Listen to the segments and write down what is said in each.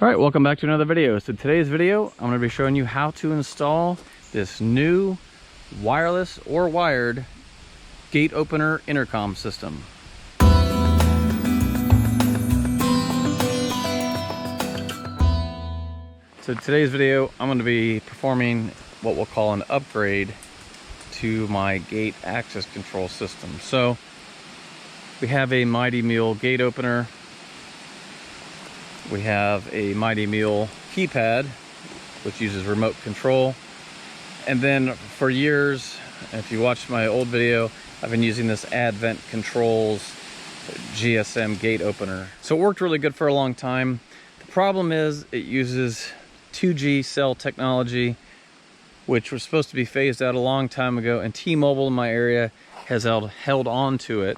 Alright, welcome back to another video. So today's video, I'm going to be showing you how to install this new wireless or wired gate opener intercom system. So today's video, I'm going to be performing what we'll call an upgrade to my gate access control system. So we have a Mighty Mule gate opener. We have a Mighty Mule keypad, which uses remote control. And then for years, if you watched my old video, I've been using this Advent Controls GSM gate opener. So it worked really good for a long time. The problem is it uses 2G cell technology, which was supposed to be phased out a long time ago, and T-Mobile in my area has held on to it,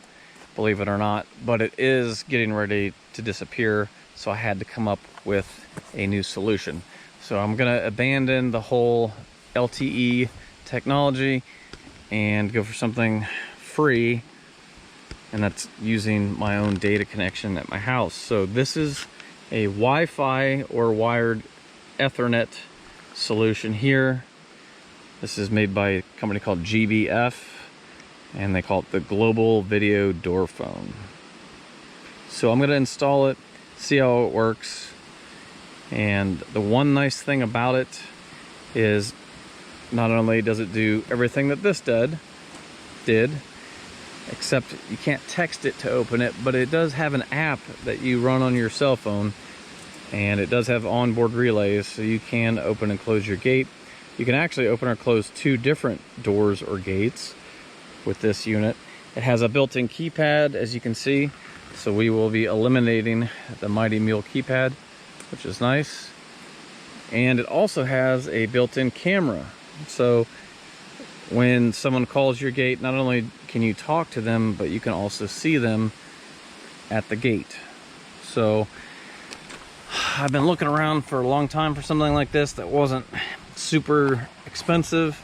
believe it or not, but it is getting ready to disappear. So I had to come up with a new solution. So I'm gonna abandon the whole LTE technology and go for something free, and that's using my own data connection at my house. So this is a Wi-Fi or wired Ethernet solution here. This is made by a company called GBF, and they call it the Global Video Door Phone. So I'm gonna install it, see how it works. And the one nice thing about it is not only does it do everything that this did, except you can't text it to open it, but it does have an app that you run on your cell phone, and it does have onboard relays, so you can open and close your gate. You can actually open or close two different doors or gates with this unit. It has a built-in keypad, as you can see. So we will be eliminating the Mighty Mule keypad, which is nice. And it also has a built-in camera. So when someone calls your gate, not only can you talk to them, but you can also see them at the gate. So I've been looking around for a long time for something like this that wasn't super expensive.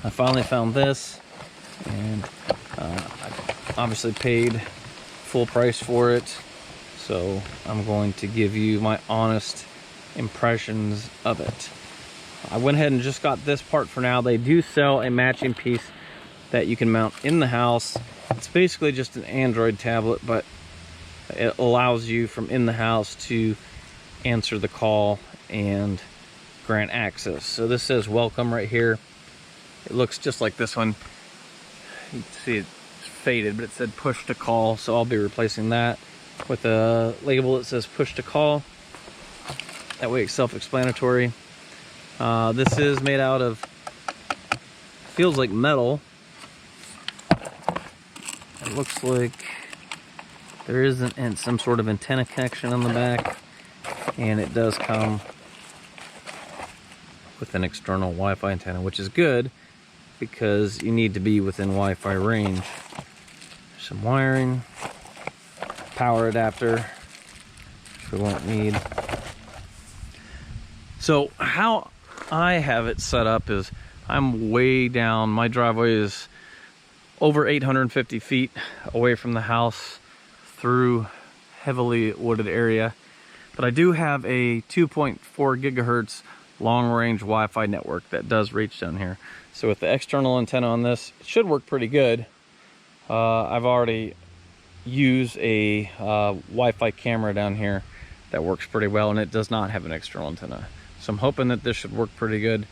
I finally found this, and I obviously paid full price for it, so I'm going to give you my honest impressions of it. I went ahead and just got this part for now. They do sell a matching piece that you can mount in the house. It's basically just an Android tablet, but it allows you from in the house to answer the call and grant access. So this says welcome right here. It looks just like this one. You can see it faded, but it said push to call, so I'll be replacing that with a label that says push to call. That way it's self-explanatory. This is made out of, feels like metal. It looks like there is some sort of antenna connection on the back, and it does come with an external Wi-Fi antenna, which is good because you need to be within Wi-Fi range. Some wiring, power adapter, which we won't need. So how I have it set up is I'm way down. My driveway is over 850 feet away from the house through heavily wooded area. But I do have a 2.4 gigahertz long-range Wi-Fi network that does reach down here. So with the external antenna on this, it should work pretty good. I've already used a Wi-Fi camera down here that works pretty well, and it does not have an external antenna. So I'm hoping that this should work pretty good,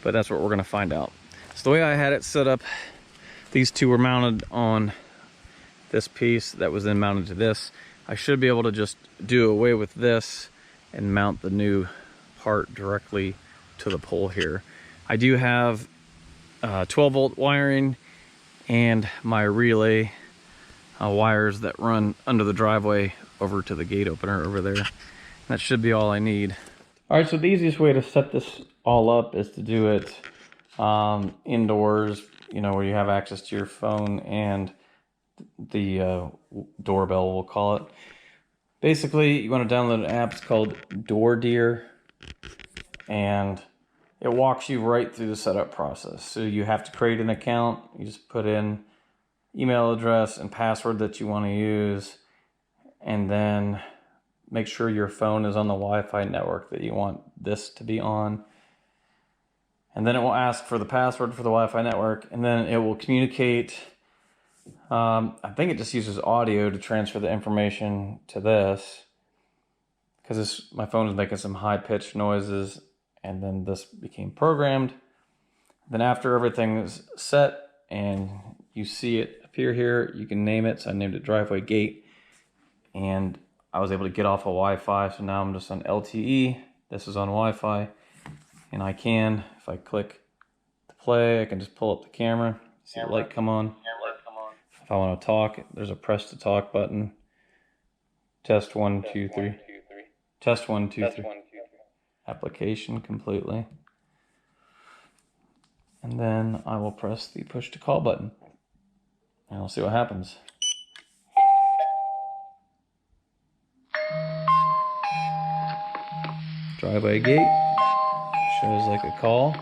but that's what we're gonna find out. So the way I had it set up, these two were mounted on this piece that was then mounted to this. I should be able to just do away with this and mount the new part directly to the pole here. I do have 12 volt wiring and my relay wires that run under the driveway over to the gate opener over there. That should be all I need. All right, so the easiest way to set this all up is to do it indoors, you know, where you have access to your phone and the doorbell, we'll call it. Basically, you want to download an app. It's called Door Deer, and it walks you right through the setup process. So you have to create an account. You just put in email address and password that you want to use, and then make sure your phone is on the Wi-Fi network that you want this to be on. And then it will ask for the password for the Wi-Fi network, and then it will communicate. I think it just uses audio to transfer the information to this, because my phone is making some high-pitched noises, and then this became programmed. Then after everything is set and you see it appear here, you can name it. So I named it driveway gate, and I was able to get off of Wi-Fi. So now I'm just on LTE. This is on Wi-Fi, and I can, if I click to play, I can just pull up the camera, see the light come on. If I want to talk, there's a press to talk button. Test 1, 2, 3. Test 1, 2, 3. Application completely. And then I will press the push to call button, and we'll see what happens. Driveway gate shows like a call.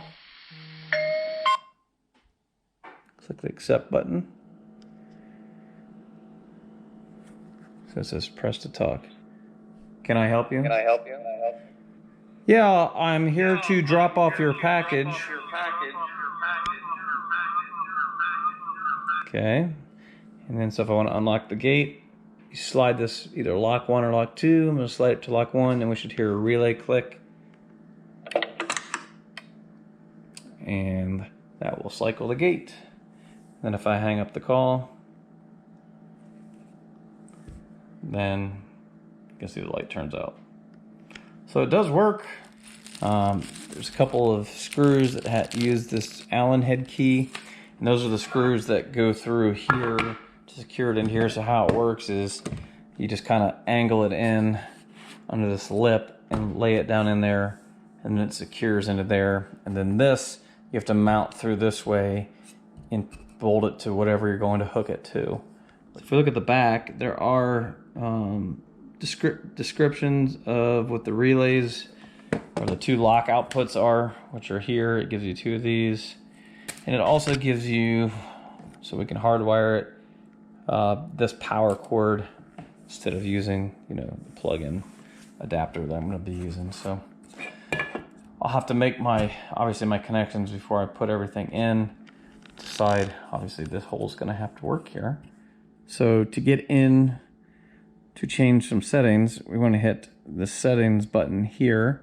Click the accept button. So it says press to talk. Can I help you? Yeah, I'm here to drop off your package. Okay. And then so if I want to unlock the gate, you slide this either lock 1 or lock 2. I'm going to slide it to lock 1, and we should hear a relay click. And that will cycle the gate. Then if I hang up the call, then you can see the light turns out. So it does work. There's a couple of screws that use this Allen head key, and those are the screws that go through here to secure it in here. So how it works is you just kind of angle it in under this lip and lay it down in there, and then it secures into there. And then this you have to mount through this way and bolt it to whatever you're going to hook it to. If you look at the back, there are descriptions of what the relays or the 2 lock outputs are, which are here. It gives you 2 of these, and it also gives you, so we can hardwire it, this power cord instead of using, the plug-in adapter that I'm going to be using. So I'll have to make obviously my connections before I put everything in. Decide, obviously this hole's going to have to work here. So to get in to change some settings, we want to hit the settings button here,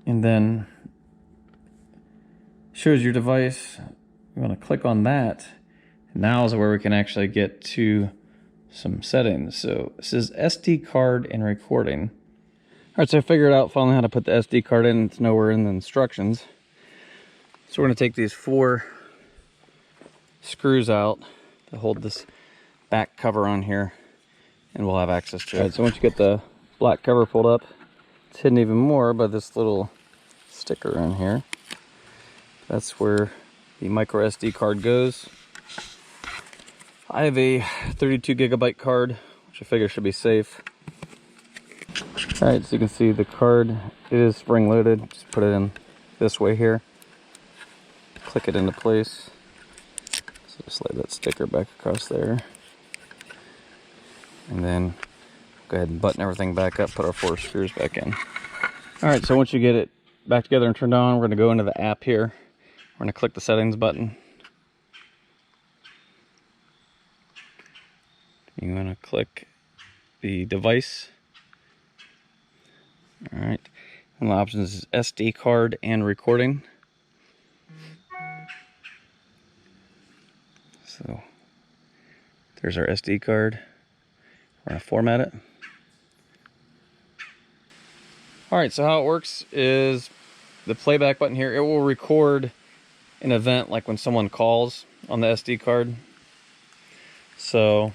and then shows your device. We want to click on that. Now is where we can actually get to some settings. So this is SD card and recording. All right, so I figured out finally how to put the SD card in. It's nowhere in the instructions. So we're going to take these 4 screws out to hold this back cover on here, and we'll have access to it. So once you get the black cover pulled up, it's hidden even more by this little sticker in here. That's where the micro SD card goes. I have a 32 gigabyte card, which I figure should be safe. All right, so you can see the card, it is spring loaded. Just put it in this way here. Click it into place. So just lay that sticker back across there. And then go ahead and button everything back up, put our 4 screws back in. All right, so once you get it back together and turned on, we're gonna go into the app here. We're gonna click the settings button. You wanna click the device. All right, and the options is SD card and recording. So there's our SD card. We're gonna format it. All right, so how it works is the playback button here, it will record an event like when someone calls on the SD card. So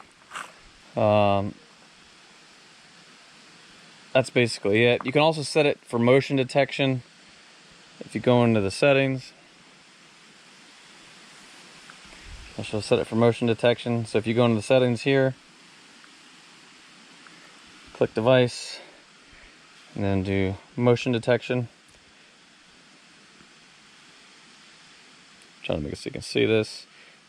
that's basically it. You can also set it for motion detection. If you go into the settings, I shall set it for motion detection. So if you go into the settings here, click device, and then do motion detection. I'm trying to make it so you can see this.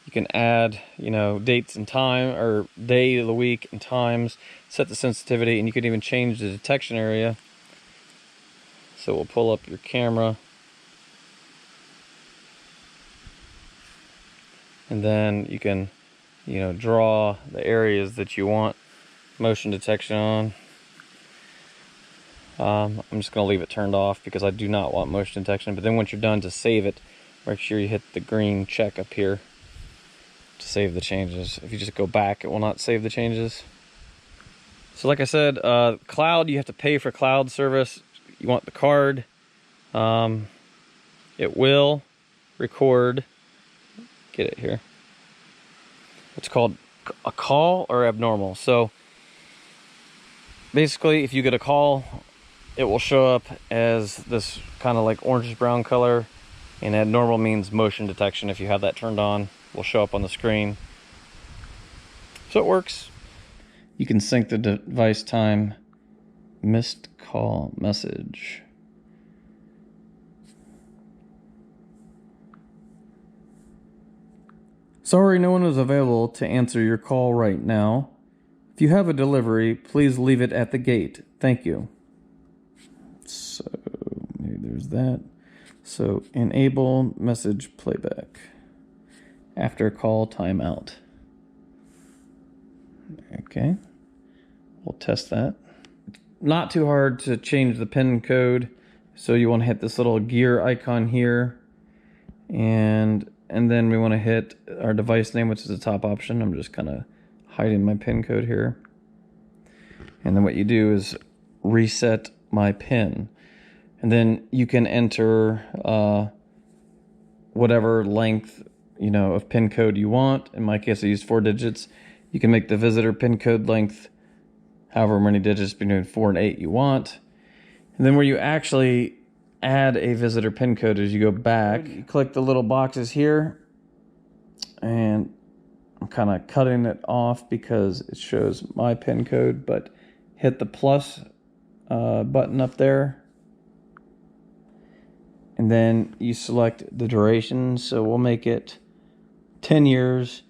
You can add, you know, dates and time, or day of the week and times, set the sensitivity, and you can even change the detection area. So we'll pull up your camera. And then you can, you know, draw the areas that you want motion detection on. I'm just going to leave it turned off because I do not want motion detection. But then once you're done, to save it, make sure you hit the green check up here to save the changes. If you just go back, it will not save the changes. So like I said, cloud, you have to pay for cloud service. You want the card. It will record. Get it here. It's called a call or abnormal. So basically, if you get a call, it will show up as this kind of like orangish brown color, and abnormal means motion detection. If you have that turned on, will show up on the screen. So it works. You can sync the device time, missed call message. Sorry, no one is available to answer your call right now. If you have a delivery, please leave it at the gate. Thank you. So maybe there's that. So enable message playback after call timeout. Okay, we'll test that. Not too hard to change the PIN code. So you want to hit this little gear icon here, and then we want to hit our device name, which is the top option. I'm just kind of hiding my PIN code here. And then what you do is reset my PIN. And then you can enter whatever length, you know, of PIN code you want. In my case, I used 4 digits. You can make the visitor PIN code length however many digits between 4 and 8 you want. And then where you actually add a visitor PIN code is you go back, you click the little boxes here, and I'm kind of cutting it off because it shows my PIN code, but hit the plus button up there, and then you select the duration. So we'll make it 10 years.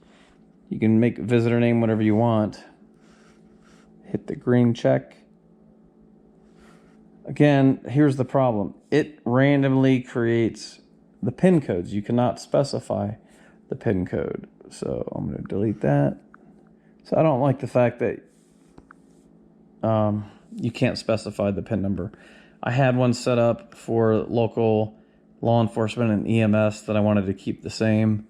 You can make visitor name whatever you want. Hit the green check. Again, here's the problem. It randomly creates the PIN codes. You cannot specify the PIN code. So I'm going to delete that. So I don't like the fact that you can't specify the PIN number. I had one set up for local law enforcement and EMS that I wanted to keep the same.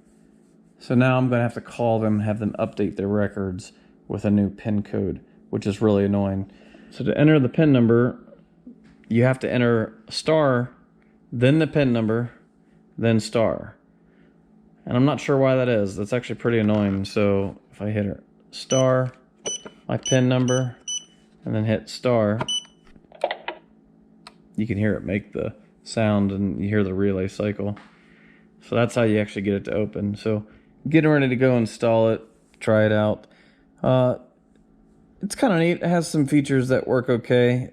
So now I'm going to have to call them, have them update their records with a new PIN code, which is really annoying. So to enter the PIN number, you have to enter star, then the PIN number, then star. And I'm not sure why that is. That's actually pretty annoying. So if I hit star, my PIN number, and then hit star, you can hear it make the sound and you hear the relay cycle. So that's how you actually get it to open. So getting ready to go install it, try it out. It's kind of neat. It has some features that work okay.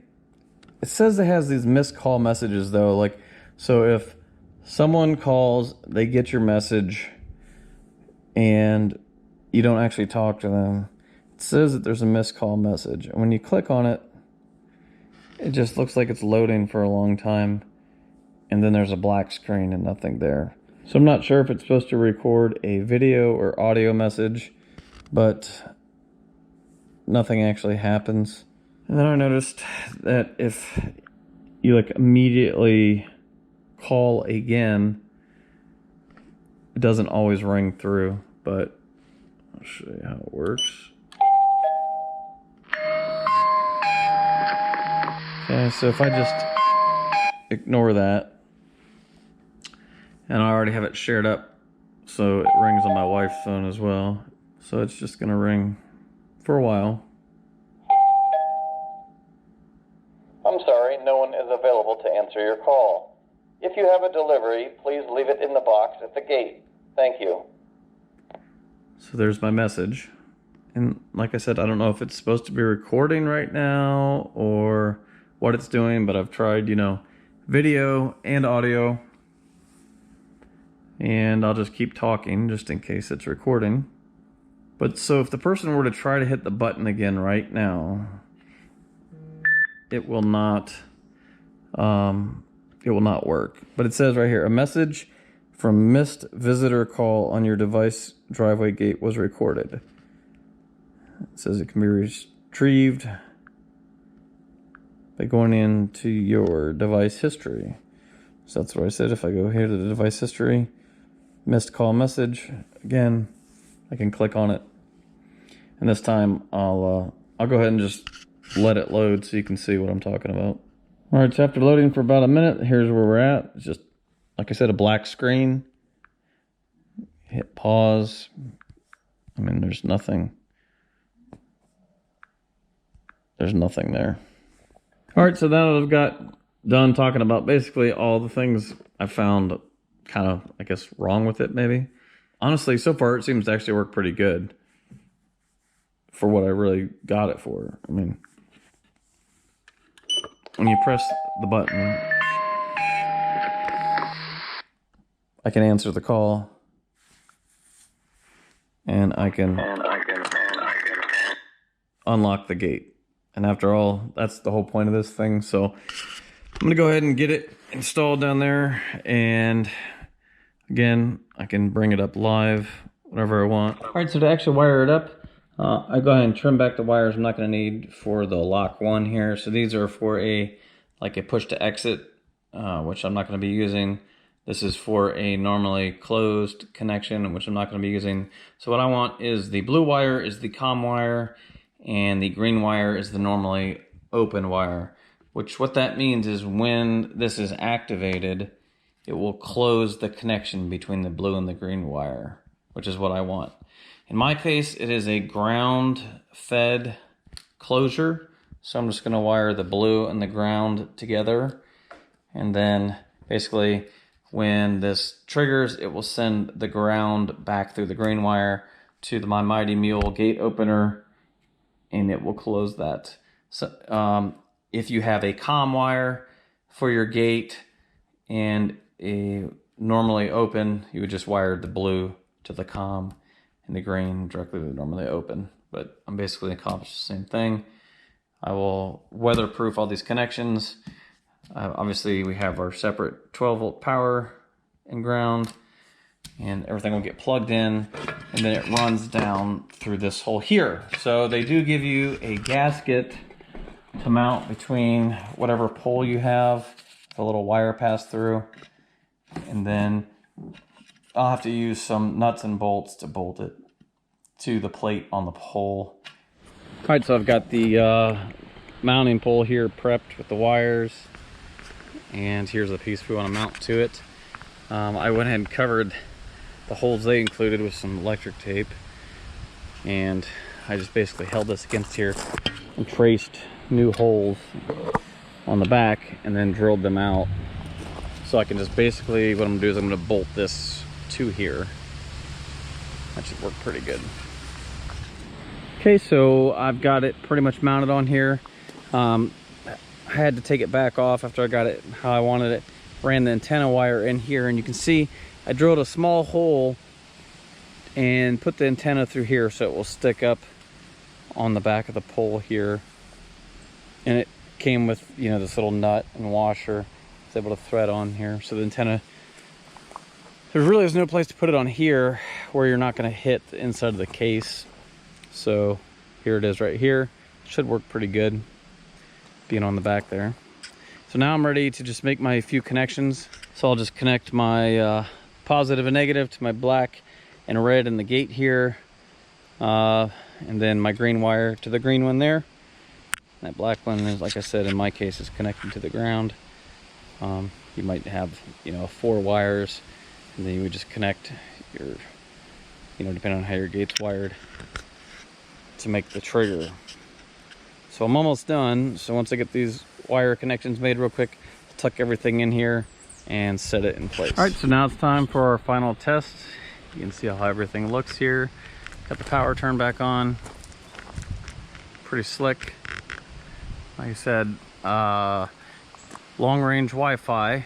It says it has these missed call messages though. Like, so if someone calls, they get your message and you don't actually talk to them, it says that there's a missed call message. And when you click on it, it just looks like it's loading for a long time. And then there's a black screen and nothing there. So I'm not sure if it's supposed to record a video or audio message, but nothing actually happens. And then I noticed that if you like immediately call again, it doesn't always ring through, but I'll show you how it works. Okay, so if I just ignore that, and I already have it shared up, so it rings on my wife's phone as well. So it's just gonna ring for a while. I'm sorry, no one is available to answer your call. If you have a delivery, please leave it in the box at the gate. Thank you. So there's my message. And like I said, I don't know if it's supposed to be recording right now or what it's doing, but I've tried, you know, video and audio. And I'll just keep talking just in case it's recording. But so if the person were to try to hit the button again right now, it will not work. But it says right here, a message from missed visitor call on your device driveway gate was recorded. It says it can be retrieved by going into your device history. So that's what I said. If I go here to the device history, missed call message, again, I can click on it. And this time I'll go ahead and just let it load so you can see what I'm talking about. All right, so after loading for about a minute, here's where we're at. It's just, like I said, a black screen. Hit pause. I mean, there's nothing there. All right, so now that I've got done talking about basically all the things I found kind of, I guess, wrong with it, maybe. Honestly, so far it seems to actually work pretty good for what I really got it for. I mean, when you press the button, I can answer the call, and I can unlock the gate. And after all, that's the whole point of this thing. So I'm gonna go ahead and get it installed down there. And again, I can bring it up live, whatever I want. All right, so to actually wire it up, I go ahead and trim back the wires I'm not gonna need for the lock one here. So these are for a push to exit, which I'm not gonna be using. This is for a normally closed connection, which I'm not gonna be using. So what I want is the blue wire is the COM wire, and the green wire is the normally open wire, which what that means is when this is activated, it will close the connection between the blue and the green wire, which is what I want. In my case, it is a ground fed closure. So I'm just gonna wire the blue and the ground together. And then basically when this triggers, it will send the ground back through the green wire to my Mighty Mule gate opener, and it will close that. So if you have a COM wire for your gate and a normally open, you would just wire the blue to the COM and the green directly to the normally open. But I'm basically accomplishing the same thing. I will weatherproof all these connections. Obviously we have our separate 12-volt power and ground, and everything will get plugged in, and then it runs down through this hole here. So they do give you a gasket to mount between whatever pole you have, a little wire pass through, and then I'll have to use some nuts and bolts to bolt it to the plate on the pole. All right, so I've got the mounting pole here prepped with the wires, and here's the piece we want to mount to it. I went ahead and covered the holes they included with some electric tape, and I just basically held this against here and traced new holes on the back and then drilled them out. So I can just basically, what I'm gonna do is I'm gonna bolt this to here. That should work pretty good. Okay, so I've got it pretty much mounted on here. I had to take it back off after I got it how I wanted it. Ran the antenna wire in here, and you can see I drilled a small hole and put the antenna through here so it will stick up on the back of the pole here. And it came with, you know, this little nut and washer. It's able to thread on here. So the antenna, there really is no place to put it on here where you're not going to hit the inside of the case. So here it is right here. Should work pretty good being on the back there. So now I'm ready to just make my few connections. So I'll just connect my positive and negative to my black and red in the gate here, and then my green wire to the green one there. That black one is, like I said, in my case, is connected to the ground. You might have, you know, 4 wires, and then you would just connect your, you know, depending on how your gate's wired, to make the trigger. So I'm almost done. So once I get these wire connections made real quick, I'll tuck everything in here and set it in place. All right, so now it's time for our final test. You can see how everything looks here. Got the power turned back on. Pretty slick. Like I said, long range Wi-Fi. And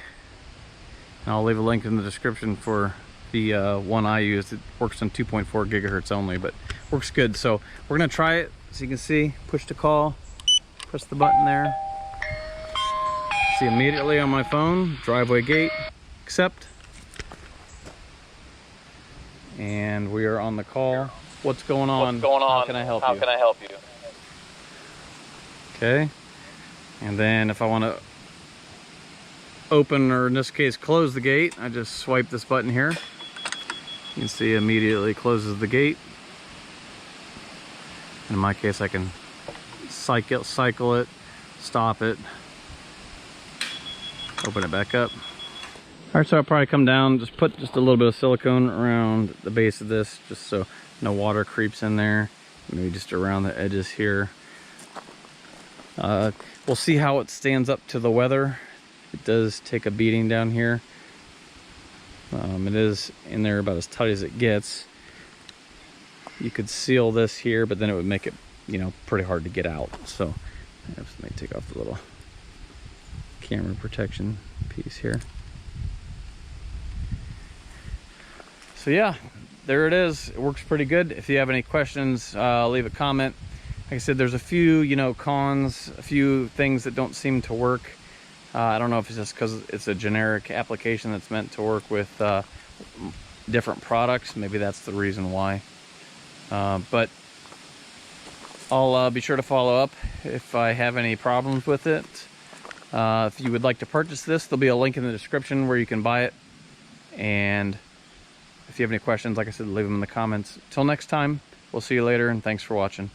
I'll leave a link in the description for the one I used. It works on 2.4 gigahertz only, but works good. So we're gonna try it. So you can see, push to call, press the button there. See immediately on my phone, driveway gate, accept. And we are on the call. What's going on? What's going on? How can I help How you? can I help you? Okay. And then if I want to open, or in this case close the gate, I just swipe this button here. You can see immediately closes the gate. In my case, I can cycle it, stop it, open it back up. All right, so I'll probably come down, just put just a little bit of silicone around the base of this, just so no water creeps in there. Maybe just around the edges here. We'll see how it stands up to the weather. It does take a beating down here. It is in there about as tight as it gets. You could seal this here, but then it would make it, you know, pretty hard to get out. So let me take off the little camera protection piece here. So yeah, there it is. It works pretty good. If you have any questions, leave a comment. Like I said, there's a few, you know, cons, a few things that don't seem to work. I don't know if it's just because it's a generic application that's meant to work with different products. Maybe that's the reason why. But I'll be sure to follow up if I have any problems with it. If you would like to purchase this, there'll be a link in the description where you can buy it. And if you have any questions, like I said, leave them in the comments. Till next time, we'll see you later, and thanks for watching.